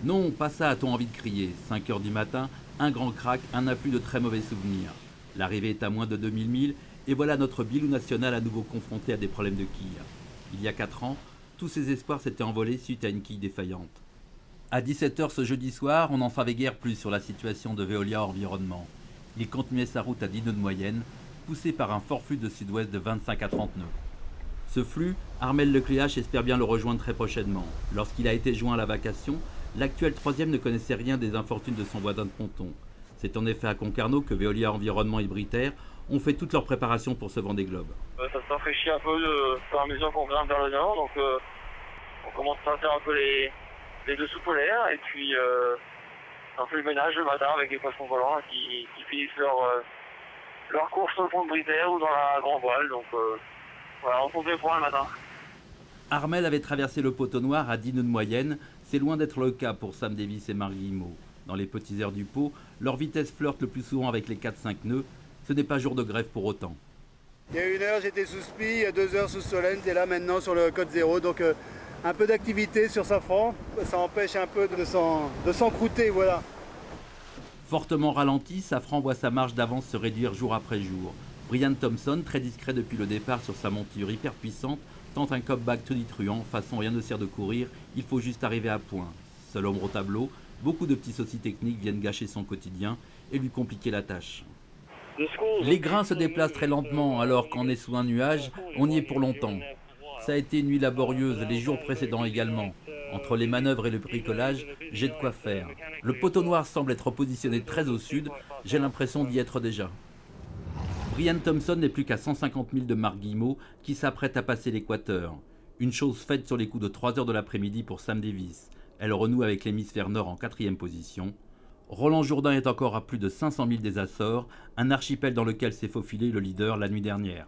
Non, pas ça, a-t-on envie de crier. 5 heures du matin, un grand crack, un afflux de très mauvais souvenirs. L'arrivée est à moins de 2000 milles, et voilà notre Bilou national à nouveau confronté à des problèmes de quilles. Il y a 4 ans, tous ses espoirs s'étaient envolés suite à une quille défaillante. À 17 heures ce jeudi soir, on n'en savait guère plus sur la situation de Veolia Environnement. Il continuait sa route à 10 nœuds de moyenne, poussé par un fort flux de sud-ouest de 25 à 30 nœuds. Ce flux, Armel Lecléache espère bien le rejoindre très prochainement. Lorsqu'il a été joint à la vacation, l'actuel troisième ne connaissait rien des infortunes de son voisin de ponton. C'est en effet à Concarneau que Veolia Environnement et Britair ont fait toutes leurs préparations pour ce Vendée Globe. Ça se rafraîchit un peu au fur et à mesure qu'on grimpe vers le nord, donc on commence à faire un peu les dessous polaires et puis un peu le ménage le matin avec les poissons volants qui finissent leur course sur le pont de Britair ou dans la Grand Voile. Donc voilà, on compte les points le matin. Armel avait traversé le poteau noir à 10 nœuds de moyenne, c'est loin d'être le cas pour Sam Davis et Marc Guillemot. Dans les petits airs du pot, leur vitesse flirte le plus souvent avec les 4-5 nœuds, ce n'est pas jour de grève pour autant. Il y a 1 heure j'étais sous Spi, il y a 2 heures sous Solent et là maintenant sur le code 0, donc un peu d'activité sur Safran, ça empêche un peu de s'encrouter, voilà. Fortement ralenti, Safran voit sa marge d'avance se réduire jour après jour. Brian Thompson, très discret depuis le départ sur sa monture hyper puissante, tente un comeback tonitruant, façon rien ne sert de courir, il faut juste arriver à point. Seul ombre au tableau, beaucoup de petits soucis techniques viennent gâcher son quotidien et lui compliquer la tâche. Les grains se déplacent très lentement alors qu'on est sous un nuage, on y est pour longtemps. Ça a été une nuit laborieuse, les jours précédents également. Entre les manœuvres et le bricolage, j'ai de quoi faire. Le poteau noir semble être positionné très au sud, j'ai l'impression d'y être déjà. Brian Thompson n'est plus qu'à 150 000 de Marc Guillemot qui s'apprête à passer l'équateur. Une chose faite sur les coups de 3 heures de l'après-midi pour Sam Davis. Elle renoue avec l'hémisphère nord en 4e position. Roland Jourdain est encore à plus de 500 000 des Açores, un archipel dans lequel s'est faufilé le leader la nuit dernière.